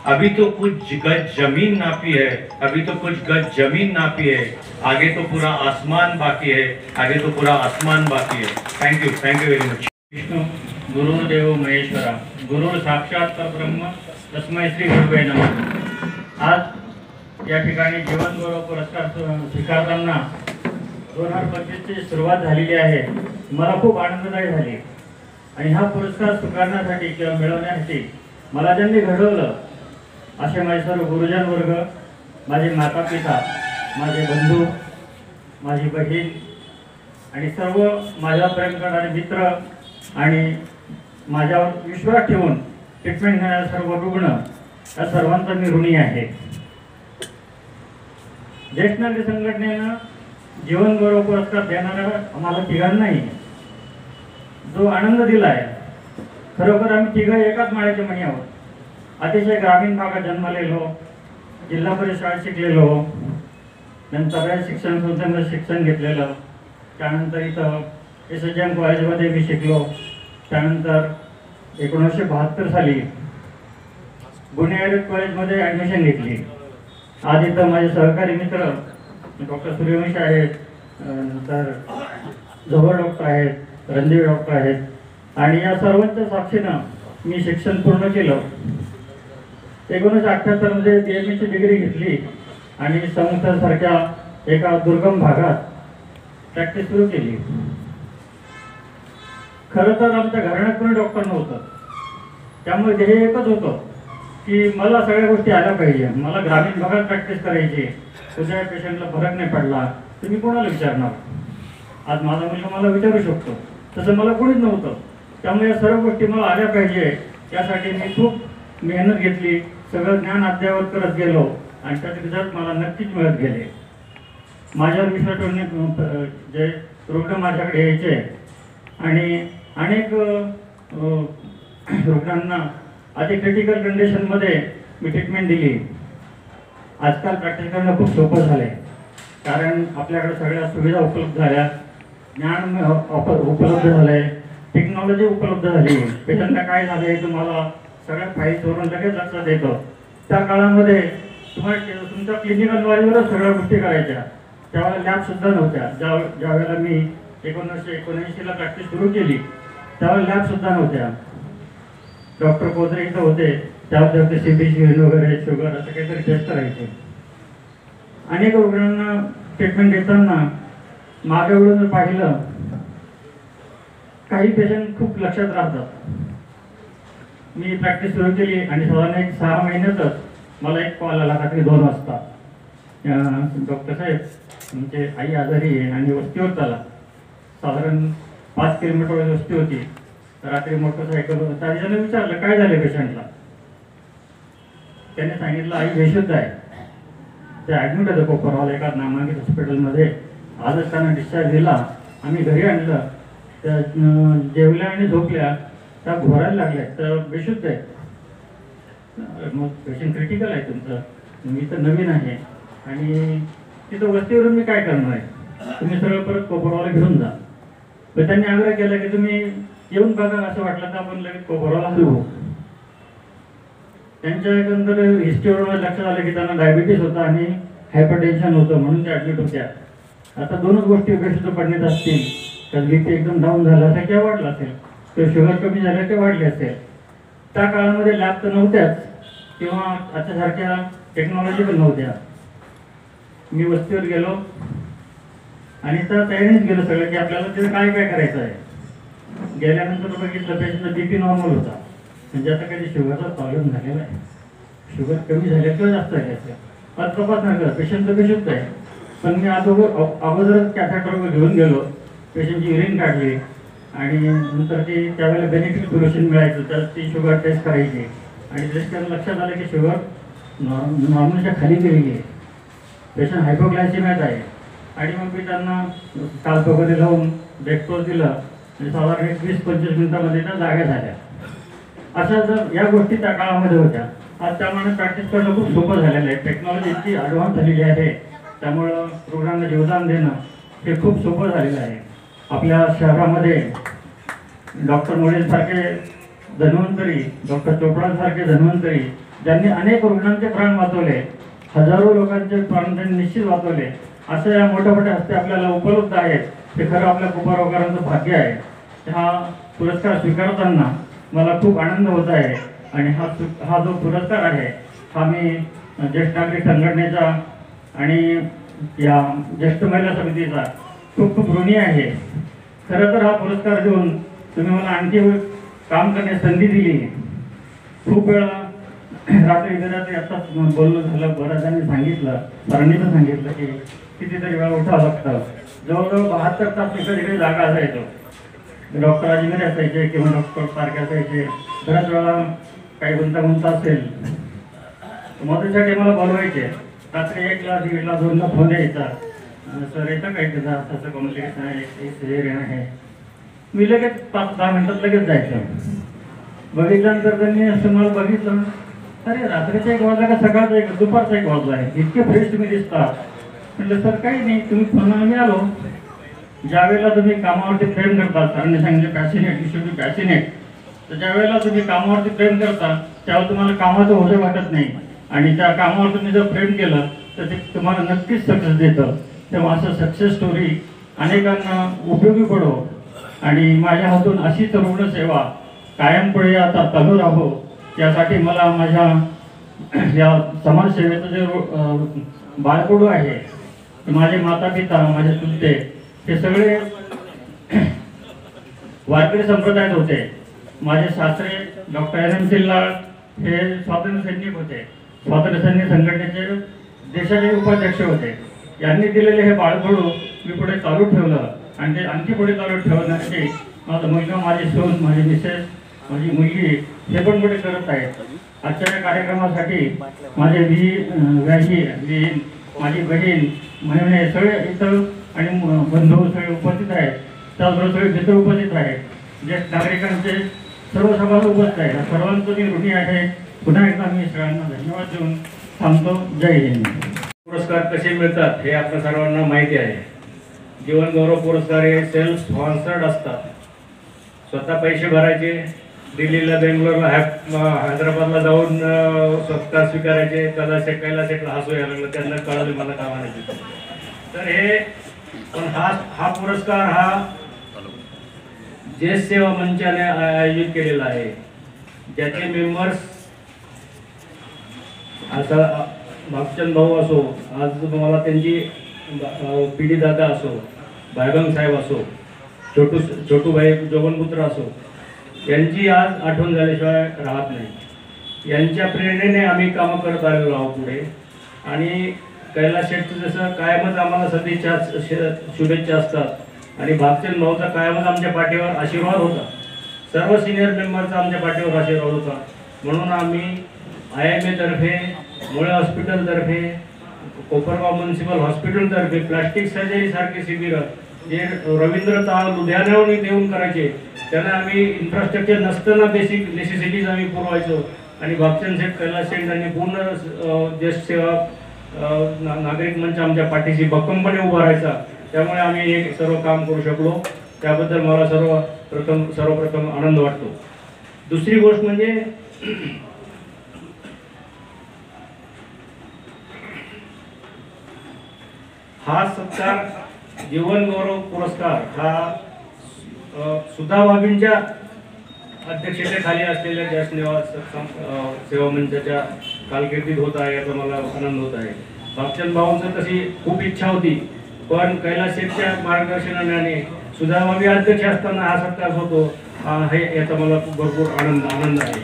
[SPEAKER 6] अभी तो कुछ गज जमीन नापी है, अभी तो कुछ गज जमीन नापी है, आगे तो पूरा आसमान बाकी है, आगे तो पूरा आसमान बाकी है. Thank you very much. Vishnu Gurudev Maheshwara, गुरु साक्षात ब्रह्म, तस्मै श्री गुरुवे नमः. आज या ठिकाणी जीवन गौरव पुरस्कार स्वीकारताना 2025 ची सुरुवात झालेली आहे. मला खूप आनंददायी झाली. आणि हा पुरस्कार स्वीकारण्यासाठी किंवा मिळवण्यासाठी मला ज्यांनी घडवलं असे माझे सर्व गुरुजन वर्ग, माझे माता पिता, माझे बंधू, माझी बहीण आणि सर्व माझ्या प्रेम करणारे मित्र आणि माझ्यावर विश्वास ठेवून ट्रीटमेंट घेणारे सर्व रुग्ण, या सर्वांचा मी ऋणी आहे. ज्येष्ठ नागरिक संघटनेनं जीवन गौरव पुरस्कार देणारा आम्हाला तिघांनाही जो आनंद दिलाय, खरोखर आम्ही तिघं एकाच माळ्याचे मणी आहोत. अतिशय ग्रामीण भागात जन्मलेलो, जिल्हा परिषद शाळेत शिकलेलो, नंतर शिक्षण संस्थेमध्ये शिक्षण घेतलेलं, त्यानंतर इथं SHM कॉलेजमध्ये मी शिकलो. त्यानंतर 1972 साली पुणे आयुर्वेद कॉलेजमध्ये ॲडमिशन घेतली. आज इथं माझे सहकारी मित्र डॉक्टर सूर्यवंशी आहेत, नंतर जवळ डॉक्टर आहेत,
[SPEAKER 7] रणदेव डॉक्टर आहेत, आणि या सर्वांच्या साक्षीनं मी शिक्षण पूर्ण केलं. 1978 मध्ये BME ची डिग्री घेतली आणि सारख्या एका दुर्गम भागात प्रॅक्टिस सुरू केली. खरं तर आमच्या घराण्यात कोणी डॉक्टर नव्हतं, त्यामुळे ध्येय एकच होतं की मला सगळ्या गोष्टी आल्या पाहिजे. मला ग्रामीण भागात प्रॅक्टिस करायची. कुठल्या पेशंटला फरक नाही पडला तुम्ही कोणाला विचारणार? आज माझा मुलगा मला विचारू शकतो, तसं मला कोणीच नव्हतं. त्यामुळे या सर्व गोष्टी मला आल्या पाहिजे यासाठी मी खूप मेहनत घेतली. सगळं ज्ञान अद्ययावत करत गेलो आणि त्याचे रिझल्ट मला नक्कीच मिळत गेले. माझ्यावर विश्वास ठेवणे जे रुग्ण माझ्याकडे यायचे आणि अनेक रुग्णांना अति क्रिटिकल कंडिशनमध्ये मी ट्रीटमेंट दिली. आजकाल प्रॅक्टिस करणं खूप सोपं झालं आहे, कारण आपल्याकडे सगळ्या सुविधा उपलब्ध झाल्या, ज्ञान उपलब्ध झालं आहे, टेक्नॉलॉजी उपलब्ध झाली. पेशंटला काय झालं आहे तुम्हाला सगळ्या फाईल्सवरून लगेच लक्षात येतं. त्या काळामध्ये तुम्हाला तुमच्या क्लिनिकल नॉलेजवरच सगळ्या गोष्टी करायच्या. त्यावेळेला लॅबसुद्धा नव्हत्या. ज्या वेळेला मी 1979ला प्रॅक्टिस सुरू केली त्यावेळेला लॅबसुद्धा नव्हत्या. डॉक्टर कोदरे इथं होते, त्यामध्ये CBC वगैरे शुगर असं काहीतरी टेस्ट करायचे. अनेक रुग्णांना ट्रीटमेंट देताना मागे वळून पाहिलं, काही पेशंट खूप लक्षात राहतात. मी प्रॅक्टिस सुरू केली आणि साधारण एक 6 महिन्यातच मला एक कॉल आला रात्री 2 वाजता. डॉक्टर साहेब तुमची आई आजारी आहे आणि वस्तीवर चला. साधारण 5 किलोमीटर वस्ती होती. रात्री मोटरसायकल त्याने विचारलं काय झालं पेशंटला. त्याने सांगितलं आई बेशुद्ध आहे. ते ॲडमिट होतं कोपरवाला एका नामांकित हॉस्पिटलमध्ये. आजच त्यांना डिस्चार्ज दिला. आम्ही घरी आणलं, त्या जेवल्या आणि झोपल्या, त्या घोरायला लागल्या, तर बेशुद्ध आहे. मग पेशंट क्रिटिकल आहे तुमचं, मी तर नवीन आहे आणि तिथं वस्तीवरून मी काय करणार आहे, तुम्ही सरळ परत कोपरवाला घेऊन जा. तर त्यांनी आग्रह केला की तुम्ही येऊन बघा, असं वाटलं तर आपण लगेच कोपरवाला हलवू. त्यांच्या एकंदर हिस्ट्रीवर लक्षात आलं की त्यांना डायबिटीस होता आणि हायपरटेन्शन होतं, म्हणून त्या ॲडमिट होत्या. आता दोनच गोष्टी बेशुद्ध पडण्यात असतील, तर BP एकदम डाऊन झाला असेल किंवा वाढला असेल, तर शुगर कमी झालं ते वाढले असेल. त्या काळामध्ये लॅब तर नव्हत्याच किंवा आतासारख्या टेक्नॉलॉजी पण नव्हत्या. मी वस्तीवर गेलो आणि त्या तयारीनेच गेलो सगळं की आपल्याला तिथे काय काय करायचं आहे. गेल्यानंतर बघितलं पेशंटचा BP नॉर्मल होता, म्हणजे आता कधी शुगरचा प्रॉब्लेम झालेला आहे. शुगर कमी झाल्या किंवा जास्त आहे त्याचं आज तपास नाही करत, पेशंट तर बेशुद्ध आहे. पण मी अगोदरच कॅथेटरवर घेऊन गेलो, पेशंटची युरिन काढली आणि नंतर ती त्यावेळेला बेनिफिट सोल्युशन मिळायचं, तर ती शुगर टेस्ट करायची आणि टेस्ट करून लक्षात आलं की शुगर नॉर्मलच्या खाली गेलेली आहे, पेशंट हायपोग्लायसेमियात आहे. आणि मग मी त्यांना काल्प वगैरे लावून डेक्टोज दिलं म्हणजे साधारण 20-25 मिनिटामध्ये त्या जाग्या झाल्या. अशा जर या गोष्टी त्या काळामध्ये होत्या. आज त्यामुळे प्रॅक्टिस करणं खूप सोपं झालेलं आहे. टेक्नॉलॉजी इतकी ॲडव्हान्स झालेली आहे, त्यामुळं रुग्णांना जीवदान देणं हे खूप सोपं झालेलं आहे. आपल्या शहरामध्ये डॉक्टर मोडेसारखे धन्वंतरी, डॉक्टर चोपडांसारखे धन्वंतरी, ज्यांनी अनेक रुग्णांचे प्राण वाचवले, हजारो लोकांचे प्राण त्यांनी निश्चित वाचवले, अशा या मोठ्या मोठ्या हस्ते आपल्याला उपलब्ध आहेत. ते खरं आपल्या कुंभारकारांचं भाग्य आहे. हा पुरस्कार स्वीकारताना मला खूप आनंद होत आहे आणि हा जो पुरस्कार आहे हा मी ज्येष्ठ नागरिक संघटनेचा आणि या ज्येष्ठ महिला समितीचा खूप खूप ऋणी आहे. खरं तर हा पुरस्कार देऊन तुम्ही मला आणखी काम करण्याची संधी दिली. खूप वेळा रात्री बेरात्री आत्ताच बोलणं झालं, बऱ्याचजणांनी सांगितलं, सरांनी पण सांगितलं की कितीतरी वेळा उठावं लागतं. जवळजवळ 72 तास इकडे जागा असायचो. डॉक्टर अजमेर असायचे किंवा डॉक्टर सारखे असायचे. बऱ्याच वेळा काही गुंतागुंत असेल मदतीसाठी मला बोलवायचे. रात्री 1ला 1:30ला 2ला फोन यायचा, सर येतं काय त्याचा असं कॉम्प्लिकेशन आहे, सिझेरियन आहे. मी लगेच 5-10 मिनिटात लगेच जायचं. बघितल्यानंतर त्यांनी असं मला बघितलं, अरे रात्रीचा 1 वाजला का सकाळचा 1 दुपारचा 1 वाजला आहे, इतके फ्रेश तुम्ही दिसता. म्हटलं सर काही नाही, तुम्ही फोनवर मी आलो. ज्या वेळेला तुम्ही कामावरती प्रेम करता, सरांनी सांगितलं पॅसिनेट, यू शुड बी पॅसिनेट. तर ज्या वेळेला तुम्ही कामावरती प्रेम करता त्यावेळेला तुम्हाला कामाचं ओझं वाटत नाही आणि त्या कामावर तुम्ही जर प्रेम केलं तर ते तुम्हाला नक्कीच सक्सेस देतं. तेव्हा असं सक्सेस स्टोरी अनेकांना उपयोगी पडो आणि माझ्या हातून अशीच रुग्णसेवा कायमपुढे आता चालू राहो यासाठी मला माझ्या या समाजसेवेचं जे बाळकडू आहे, माझे माता पिता, माझे चुलते, हे सगळे वारकरी संप्रदायात होते. माझे सासरे डॉक्टर एम सिल्लाळ हे स्वातंत्र्य सैनिक होते, स्वातंत्र्य सैनिक संघटनेचे देशाचे उपाध्यक्ष होते. यांनी दिलेले हे बाळकडू मी पुढे चालू ठेवलं आणि ते आणखी पुढे चालू ठेवण्यासाठी माझा मुलगा, माझी सून, माझी मिसेस, माझी मुलगी हे पण पुढे करत आहेत. आजच्या या कार्यक्रमासाठी माझे बहीण, माझी बहीण, महिने सगळे इथं आणि बंधू सगळे उपस्थित आहेत. त्याचबरोबर सगळे मित्र उपस्थित आहेत. ज्येष्ठ नागरिकांचे सर्व सभासद उपस्थित आहेत. सर्वांचं मी ऋणी आहे. पुन्हा एकदा मी सगळ्यांना धन्यवाद देऊन थांबतो. जय हिंद.
[SPEAKER 5] पुरस्कार कसे मिळतात हे आपल्या सर्वांना माहिती आहे. जीवन गौरव पुरस्कार हे सेल्फ स्पॉन्सर्ड असतात. स्वतः पैसे भरायचे, दिल्लीला, बेंगलोरला, हैदराबादला जाऊन स्वतः स्वीकारायचे. कैलास शेठला हसू यायला लागलं, त्यांना कळलं मला का म्हणायचं. तर हे पण हा पुरस्कार हा ज्येष्ठ सेवा मंचाने आयोजित केलेला आहे. ज्याचे मेंबर्स असा भागचंद भाऊ असो, आज मला त्यांची पिढी दादा असो, भायगम साहेब असो, छोटूभाई जोगनपुत्र असो, यांची आज आठवण झाल्याशिवाय राहत नाही. यांच्या प्रेरणेने आम्ही कामं करत आलेलो आहोत पुढे. आणि कैलास शेठचं जसं कायमच आम्हाला सदिच्छा शुभेच्छा असतात आणि भागचंद भाऊचा कायमच आमच्या पाठीवर आशीर्वाद होता. सर्व सिनियर मेंबरचा आमच्या पाठीवर आशीर्वाद होता. म्हणून आम्ही IMA तर्फे, मुळे हॉस्पिटलतर्फे, कोपरगाव म्युनिसिपल हॉस्पिटलतर्फे प्लास्टिक सर्जरी सारखे शिबिरं जे रवींद्र ताळ लुधियानाहून देऊन करायचे, त्यांना आम्ही इन्फ्रास्ट्रक्चर नसताना बेसिक नेसेसिटीज आम्ही पुरवायचो. आणि भागचंद शेठ, कैलास शेठ यांनी पूर्ण ज्येष्ठ सेवा नागरिक मंच आमच्या पाठीशी भक्कमपणे उभा राहायचा. त्यामुळे आम्ही हे सर्व काम करू शकलो. त्याबद्दल मला सर्वप्रथम आनंद वाटतो. दुसरी गोष्ट म्हणजे हा सत्कार, जीवन गौरव पुरस्कार हा सुधा भाभींच्या अध्यक्षतेखाली असलेल्या ज्येष्ठ सेवा मंचाच्या कारकिर्दीत होत आहे याचा मला आनंद होत आहे. भागचंद भाऊंचं तशी खूप इच्छा होती, पण कैलास शेठच्या मार्गदर्शनाने सुधा भाभी अध्यक्ष असताना हा सत्कार होतो हे याचा मला भरपूर आनंद आहे.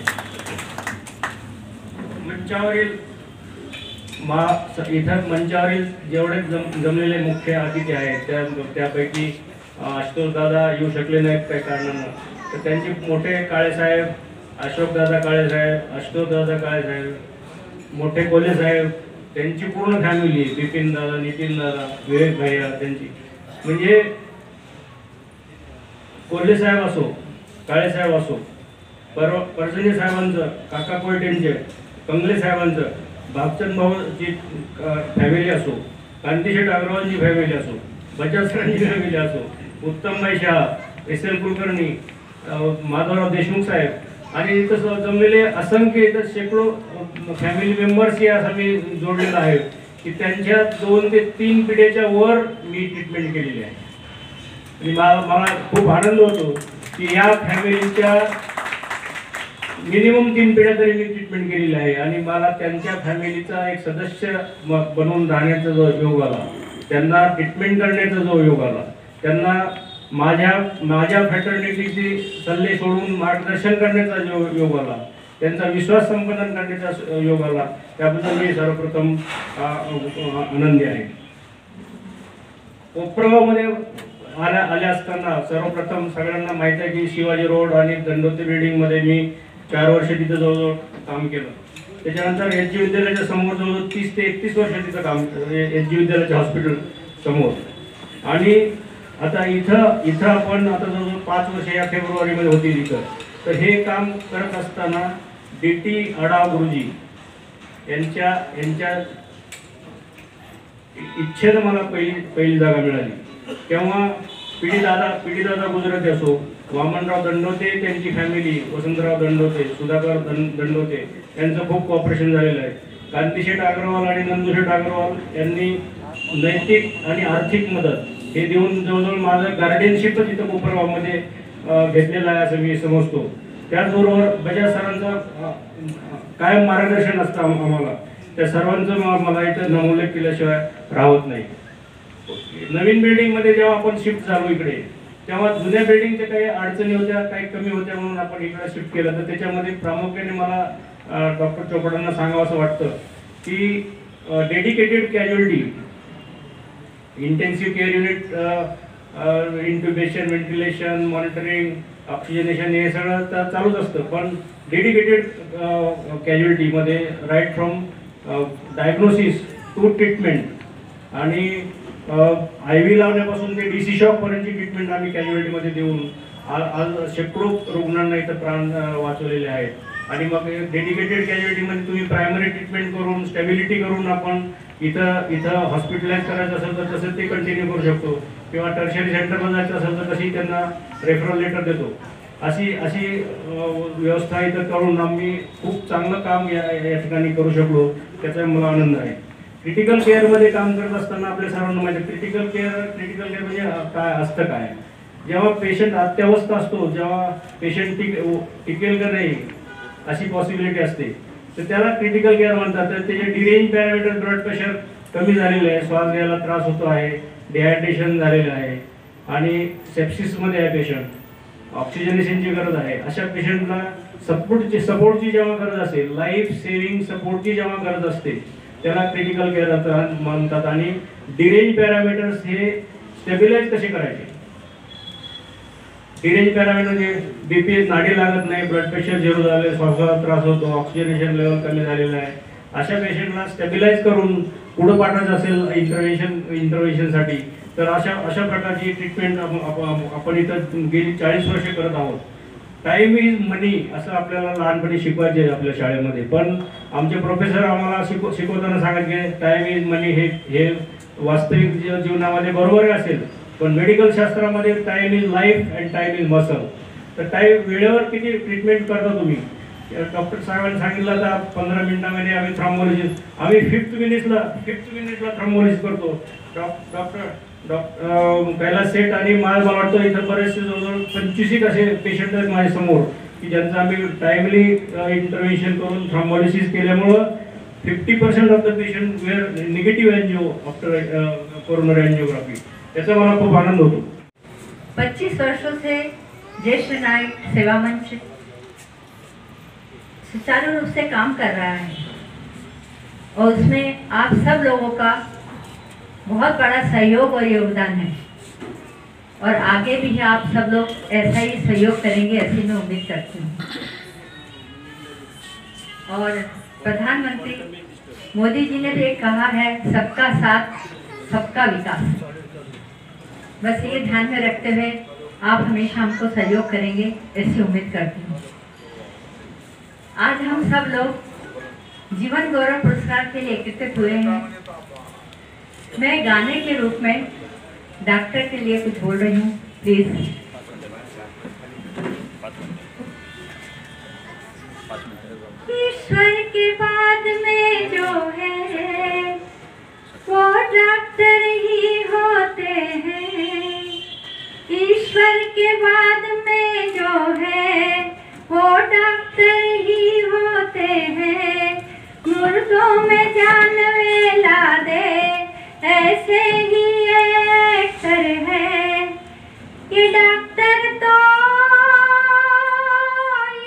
[SPEAKER 5] मंचावरील इथं मंचावरील जेवढे जमलेले मुख्य अतिथी आहेत त्यापैकी आशुतोष दादा येऊ शकले नाहीत काही कारणानं. तर त्यांचे मोठे काळेसाहेब, अशोकदादा काळेसाहेब, आशुतोषदादा काळेसाहेब, मोठे कोल्हे साहेब, त्यांची पूर्ण फॅमिली, बिपिन दादा, नितीन दादा, विवेक भैया, त्यांची म्हणजे कोल्हे साहेब असो, काळेसाहेब असो, परजने साहेबांचं, काका कोयटेंचे, कंगले साहेबांचं, भागचंद भाऊची फॅमिली असो, कांतीशेठ अग्रवालची फॅमिली असो, बजाज सरांची फॅमिली असो, उत्तमभाई शहा, SL कुलकर्णी, माधवराव देशमुख साहेब आणि इथं जमलेले असंख्य इथं शेकडो फॅमिली मेंबर्स या मी जोडलेला आहे की त्यांच्या 2 ते 3 पिढ्याच्या वर मी ट्रीटमेंट केलेली आहे. आणि मला खूप आनंद होतो की या फॅमिलीच्या मिनिमम 3 पिढ्या तरी मी ट्रीटमेंट केलेली आहे. आणि मला त्यांच्या फॅमिलीचा एक सदस्य बनवून राहण्याचा जो योग आला, त्यांना ट्रीटमेंट करण्याचा जो योग आला, त्यांना माझ्या फ्रॅटर्निटीचे सल्ले सोडून मार्गदर्शन करण्याचा जो योग आला, त्यांचा विश्वास संपादन करण्याचा योग आला, त्याबद्दल मी सर्वप्रथम आनंदी आहे. कोपरगावमध्ये आले असताना सर्वप्रथम सगळ्यांना माहीत आहे की शिवाजी रोड आणि दंडोती बिल्डिंगमध्ये मी 4 वर्ष तिथं जवळजवळ काम केलं. त्याच्यानंतर SG विद्यालयाच्या समोर जवळजवळ 30 ते 31 वर्ष तिथं काम केलं, SG विद्यालयाच्या हॉस्पिटल समोर. आणि आता इथं आपण आता जवळजवळ 5 वर्ष या फेब्रुवारीमध्ये होती इथं. तर हे काम करत असताना DT अडा गुरुजी यांच्या इच्छेनं मला पहिली जागा मिळाली. तेव्हा पिढी दादा गुजराती असो, वामनराव दंडोते त्यांची फॅमिली, वसंतराव दंडोते, सुधाकर दंडोते यांचं खूप कॉपरेशन झालेलं आहे. कांतीशेठ अग्रवाल आणि नंदूशेठ अग्रवाल यांनी नैतिक आणि आर्थिक मदत
[SPEAKER 7] हे देऊन जवळजवळ माझं गार्डियनशिपच इथं कोपरगावमध्ये घेतलेलं आहे असं मी समजतो. त्याचबरोबर बजाज सरांचं कायम मार्गदर्शन असतं आम्हाला. त्या सर्वांचं मला इथं नमूल्लेख केल्याशिवाय राहत नाही. नवीन बिल्डिंगमध्ये जेव्हा आपण शिफ्ट झालो इकडे, तेव्हा जुन्या बिल्डिंगच्या काही अडचणी होत्या, काही कमी होत्या म्हणून आपण इकडे शिफ्ट केलं. तर त्याच्यामध्ये प्रामुख्याने मला डॉक्टर चोपडांना सांगावं असं वाटतं की dedicated casualty, intensive care unit, intubation, ventilation, monitoring, oxygenation हे सगळं तर चालूच असतं. पण डेडिकेटेड कॅज्युअलिटीमध्ये right from diagnosis to treatment आणि IV लावण्यापासून ते DC शॉकपर्यंतची ट्रीटमेंट आम्ही कॅज्युअलिटीमध्ये देऊन आज शेकडो रुग्णांना इथं प्राण वाचवलेले आहेत. आणि मग डेडिकेटेड कॅज्युअलिटीमध्ये तुम्ही प्रायमरी ट्रीटमेंट करून स्टॅबिलिटी करून आपण इथं हॉस्पिटलाइज करायचं असेल तर तसं ते कंटिन्यू करू शकतो, किंवा टर्शरी सेंटरला जायचं असेल तर तशी त्यांना रेफरल लेटर देतो. अशी व्यवस्था इथं करून आम्ही खूप चांगलं काम या ठिकाणी करू शकलो, त्याचा मला आनंद आहे. क्रिटिकल केअरमध्ये काम करत असताना आपल्या सर्वांना माहिती आहे क्रिटिकल केअर म्हणजे काय असतं. काय जेव्हा पेशंट अत्यावस्था असतो, जेव्हा पेशंट टिकेल का नाही अशी पॉसिबिलिटी असते, तर त्याला क्रिटिकल केअर म्हणतात. तर त्याचे डिरेंज पॅरामीटर, ब्लड प्रेशर कमी झालेलं आहे, श्वास घ्यायला त्रास होतो आहे, डिहायड्रेशन झालेलं आहे आणि सेप्सिसमध्ये आहे पेशंट, ऑक्सिजनेशनची गरज आहे. अशा पेशंटला सपोर्टची जेव्हा गरज असेल, लाईफ सेव्हिंग सपोर्टची जेव्हा गरज असते, त्याला क्रिटिकल केअर म्हणतात. आणि डिरेंज पॅरामीटर्स हे स्टेबिलाइज कसे करायचे. डिरेंज पॅरामीटर म्हणजे BP नाडी लागत नाही, ब्लड प्रेशर झिरो झाले, श्वासाला त्रास होतो, ऑक्सिजनेशन लेवल कमी झालेलं आहे, अशा पेशंटला स्टेबिलाइज करून पुढं पाठवायचं असेल इंटरव्हेन्शनसाठी, तर अशा प्रकारची ट्रीटमेंट आपण इथं गेली 40 वर्षे करत आहोत. टाईम इज मनी असं आपल्याला लहानपणी शिकवायचे आपल्या शाळेमध्ये, पण आमचे प्रोफेसर आम्हाला शिकवताना सांगत की टाईम इज मनी हे वास्तविक जीवनामध्ये बरोबर असेल, पण मेडिकल शास्त्रामध्ये time is life and time is muscle. तर टाईम वेळेवर किती ट्रीटमेंट करता तुम्ही. डॉक्टर साहेबांनी सांगितलं तर 15 मिनिटामध्ये आम्ही थ्रॉम्बोलिसिस, आम्ही 5th मिनिटला थ्रॉम्बोलिसिस करतो. डॉक्टर कैलास सेठ आणि मला वाटतं इथं बरेचसे जवळजवळ 25 असे पेशंट आहेत माझ्यासमोर की ज्यांचं आम्ही टाईमली इंटरव्हेन्शन करून थ्रॉम्बोलिसिस केल्यामुळं 50% of the patient were negative angio after coronary angiography. त्याचा मला खूप आनंद होतो.
[SPEAKER 8] 25 वर्षों से ज्येष्ठ नायक सेवा मंच सुचारू रूप से काम कर रहा है और उसमें आप सब लोगों का बहुत बड़ा सहयोग और योगदान है और आगे भी आप सब लोग ऐसा ही सहयोग करेंगे ऐसी मैं उम्मीद करती हूँ. और प्रधानमंत्री मोदी जी ने भी कहा है सबका साथ सबका विकास. बस ये ध्यान में रखते हुए आप हमेशा हमको सहयोग करेंगे ऐसी उम्मीद करती हूँ. आज हम सब लोग जीवन गौरव पुरस्कार के लिए एकत्रित हुए हैं. मैं गाने के रूप में डॉक्टर के लिए कुछ बोल रही हूँ. प्लीज. ईश्वर के बाद में जो है वो डॉक्टर ही होते हैं. ईश्वर के बाद में जो है वो डॉक्टर ही होते हैं. मुर्दों में जान ला दे ऐसे ही एक्टर है. ये डॉक्टर तो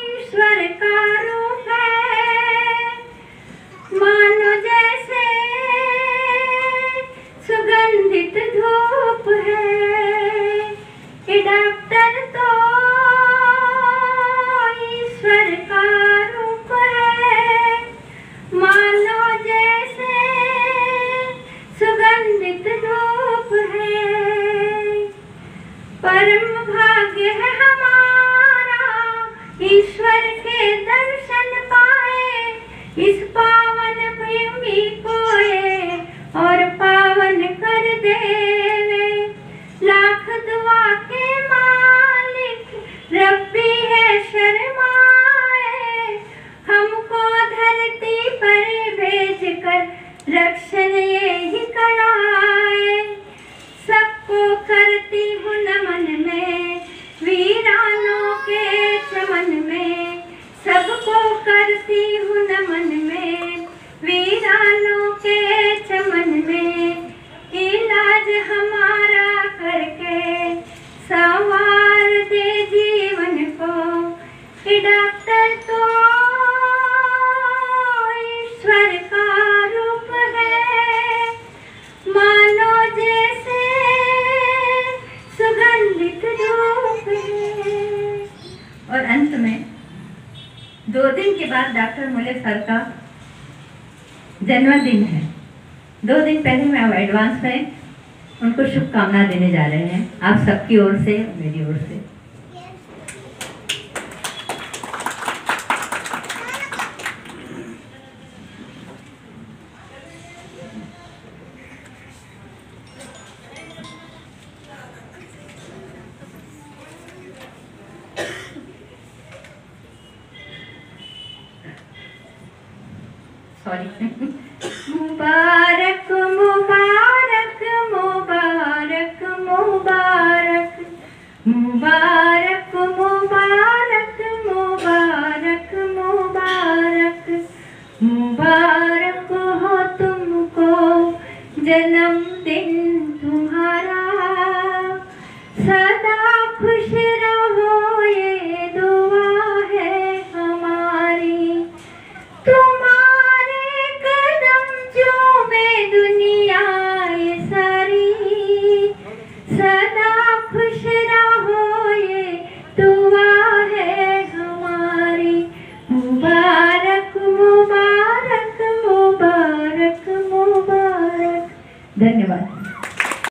[SPEAKER 8] ईश्वर का रूप है. मानो जैसे सुगंधित धूप है. ये डॉक्टर तो ईश्वर का रूप है. मानो जैसे सुगंधित धूप है. परम भाग्य है हमारा ईश्वर के दर्शन पाए. इस पावन भूमि को ये और पावन कर देवे. लाख दुआ के मालिक रब्बी है शर्माए. हमको धरती पर भेज कर रक्षण ये ही कराए. सबको करती हूँ नमन में, वीरानों के चमन में सबको करती हूँ नमन में, वीरानों के चमन में इलाज हमारा करके संवार दे जीवन को, कि डॉक्टर तो ईश्वर का रूप है, मानो जैसे सुगंधित धूप है। और अंत में 2 दिन के बाद डॉक्टर मोले सर का जन्मदिन है। 2 दिन पहले मैं अब एडवांस में उनको शुभकामना देने जा रहे हैं, आप सबकी ओर से, मेरी ओर से। सॉरी। मुबारक मुबारक मुबारक मुबारक मुबारक मुबारक मुबारक मुबारक मुबारक हो तुमको जन्मदिन तुम्हारा, सदा खुश